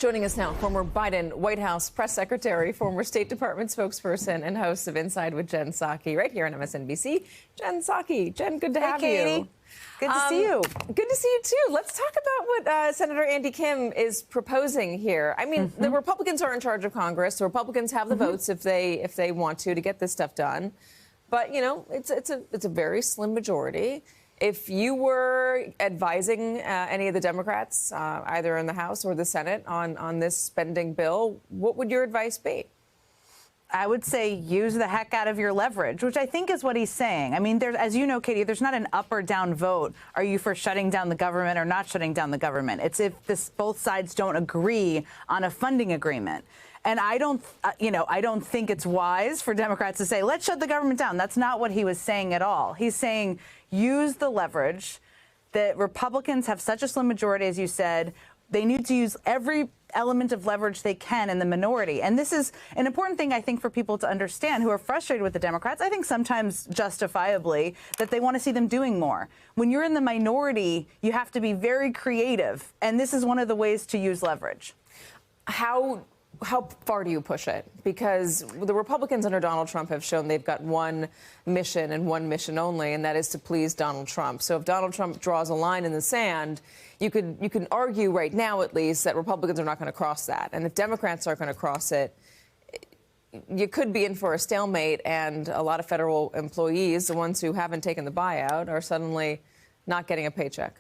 Joining us now, former Biden White House press secretary, former State Department spokesperson, and host of Inside with Jen Psaki, right here on MSNBC. Jen Psaki. Jen, good to have Katie. you. Good to see you. Good to see you, too. Let's talk about what Senator Andy Kim is proposing here. I mean, the Republicans are in charge of Congress. The Republicans have the votes if they want to get this stuff done. But, you know, it's a very slim majority. If you were advising any of the Democrats, either in the House or the Senate, on this spending bill, what would your advice be? I would say use the heck out of your leverage, which I think is what he's saying. I mean, as you know, Katie, there's not an up or down vote. Are you for shutting down the government or not shutting down the government? It's if both sides don't agree on a funding agreement. And I don't think it's wise for Democrats to say, let's shut the government down. That's not what he was saying at all. He's saying use the leverage. The Republicans have such a slim majority, as you said. They need to use every element of leverage they can in the minority. And this is an important thing, I think, for people to understand who are frustrated with the Democrats. I think sometimes justifiably that they want to see them doing more. When you're in the minority, you have to be very creative. And this is one of the ways to use leverage. How far do you push it? Because the Republicans under Donald Trump have shown they've got one mission and one mission only, and that is to please Donald Trump. So if Donald Trump draws a line in the sand, you can argue right now, at least, that Republicans are not going to cross that. And if Democrats aren't going to cross it, you could be in for a stalemate, and a lot of federal employees, the ones who haven't taken the buyout, are suddenly not getting a paycheck.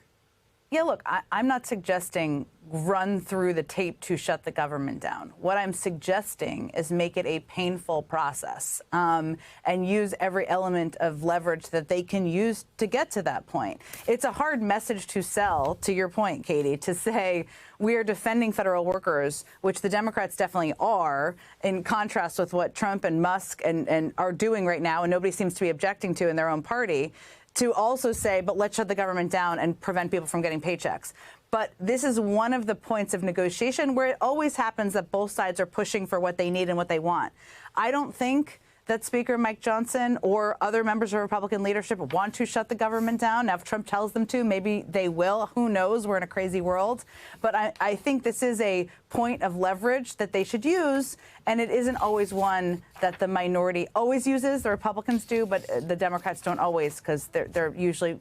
Yeah, look, I'm not suggesting run through the tape to shut the government down. What I'm suggesting is make it a painful process and use every element of leverage that they can use to get to that point. It's a hard message to sell, to your point, Katie, to say we are defending federal workers, which the Democrats definitely are, in contrast with what Trump and Musk and are doing right now, and nobody seems to be objecting to in their own party, to also say, but let's shut the government down and prevent people from getting paychecks. But this is one of the points of negotiation where it always happens that both sides are pushing for what they need and what they want. I don't think that Speaker Mike Johnson or other members of Republican leadership want to shut the government down. Now, if Trump tells them to, maybe they will. Who knows? We're in a crazy world. But I think this is a point of leverage that they should use, and it isn't always one that the minority always uses. The Republicans do, but the Democrats don't always, because they're usually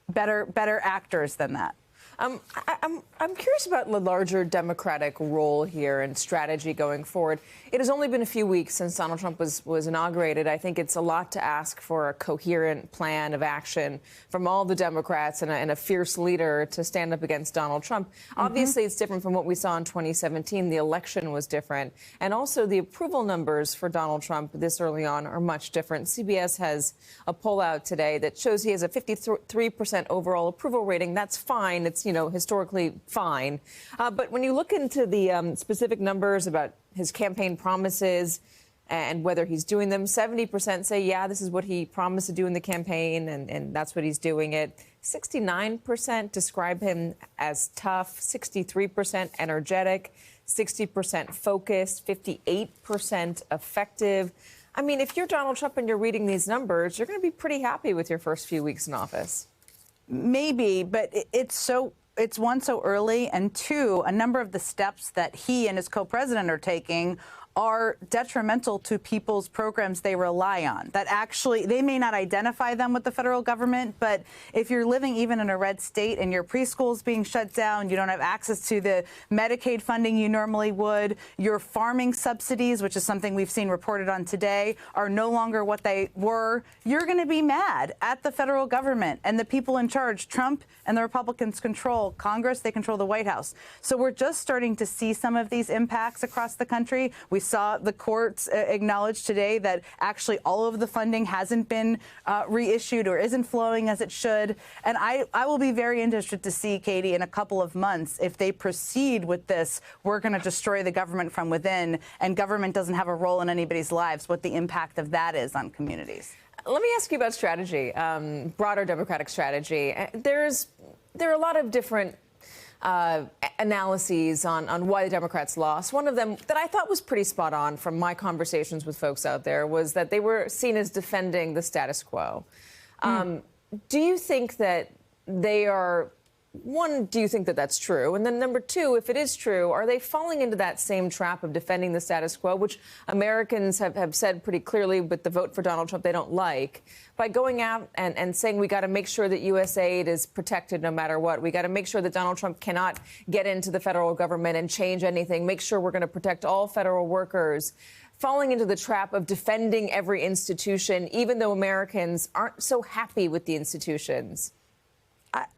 better actors than that. I'm curious about the larger Democratic role here and strategy going forward. It has only been a few weeks since Donald Trump was inaugurated. I think it's a lot to ask for a coherent plan of action from all the Democrats and a fierce leader to stand up against Donald Trump. Obviously, it's different from what we saw in 2017. The election was different. And also the approval numbers for Donald Trump this early on are much different. CBS has a poll out today that shows he has a 53% overall approval rating. That's fine. It's historically fine. But when you look into the specific numbers about his campaign promises and whether he's doing them, 70% say, yeah, this is what he promised to do in the campaign, and that's what he's doing it. 69% describe him as tough, 63% energetic, 60% focused, 58% effective. I mean, if you're Donald Trump and you're reading these numbers, you're going to be pretty happy with your first few weeks in office. Maybe, but it's one, so early, and two, a number of the steps that he and his co-president are taking are detrimental to people's programs they rely on. That actually, they may not identify them with the federal government, but if you're living even in a red state and your preschool's being shut down, you don't have access to the Medicaid funding you normally would, your farming subsidies, which is something we've seen reported on today, are no longer what they were, you're going to be mad at the federal government and the people in charge. Trump and the Republicans control Congress, they control the White House. So we're just starting to see some of these impacts across the country. We saw the courts acknowledge today that actually all of the funding hasn't been reissued or isn't flowing as it should. And I will be very interested to see, Katie, in a couple of months, if they proceed with this, we're going to destroy the government from within, and government doesn't have a role in anybody's lives, what the impact of that is on communities. Let me ask you about strategy, broader Democratic strategy. There are a lot of different analyses on why the Democrats lost. One of them that I thought was pretty spot on from my conversations with folks out there was that they were seen as defending the status quo. Do you think that they are one, do you think that that's true? And then number two, if it is true, are they falling into that same trap of defending the status quo, which Americans have said pretty clearly with the vote for Donald Trump they don't like, by going out and saying we got to make sure that U.S. aid is protected no matter what. We got to make sure that Donald Trump cannot get into the federal government and change anything. Make sure we're going to protect all federal workers. Falling into the trap of defending every institution, even though Americans aren't so happy with the institutions.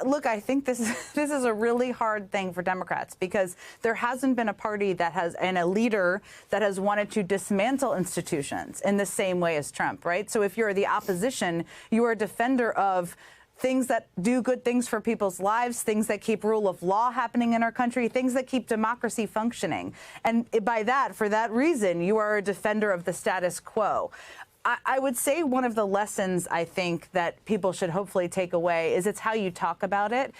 Look, I think this is a really hard thing for Democrats because there hasn't been a party that has and a leader that has wanted to dismantle institutions in the same way as Trump, right? So if you're the opposition, you are a defender of things that do good things for people's lives, things that keep rule of law happening in our country, things that keep democracy functioning. And by that, for that reason, you are a defender of the status quo. I would say one of the lessons I think that people should hopefully take away is it's how you talk about it.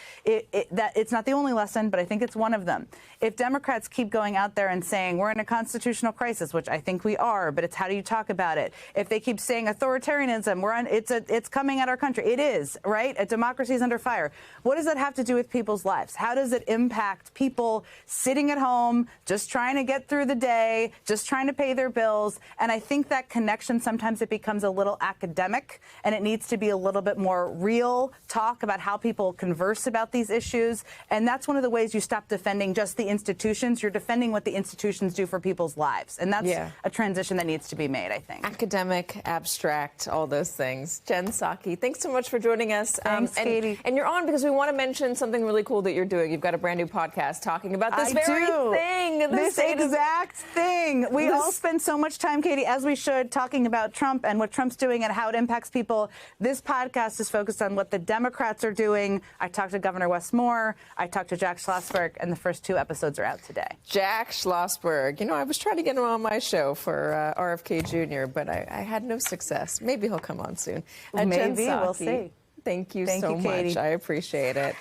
That it's not the only lesson, but I think it's one of them. If Democrats keep going out there and saying we're in a constitutional crisis, which I think we are, but it's how do you talk about it? If they keep saying authoritarianism, it's coming at our country. It is, right? A democracy is under fire. What does that have to do with people's lives? How does it impact people sitting at home, just trying to get through the day, just trying to pay their bills? And I think that connection sometimes it becomes a little academic, and it needs to be a little bit more real talk about how people converse about these issues. And that's one of the ways you stop defending just the institutions. You're defending what the institutions do for people's lives. And that's a transition that needs to be made, I think. Academic, abstract, all those things. Jen Psaki, thanks so much for joining us. Thanks, Katie. And you're on because we want to mention something really cool that you're doing. You've got a brand new podcast talking about this very thing. This exact thing. We all spend so much time, Katie, as we should, talking about Trump and what Trump's doing and how it impacts people. This podcast is focused on what the Democrats are doing. I talked to Governor Wes Moore. I talked to Jack Schlossberg, and the first 2 episodes are out today. Jack Schlossberg. You know, I was trying to get him on my show for RFK Jr., but I had no success. Maybe he'll come on soon. Maybe. We'll see. Thank you so much. I appreciate it.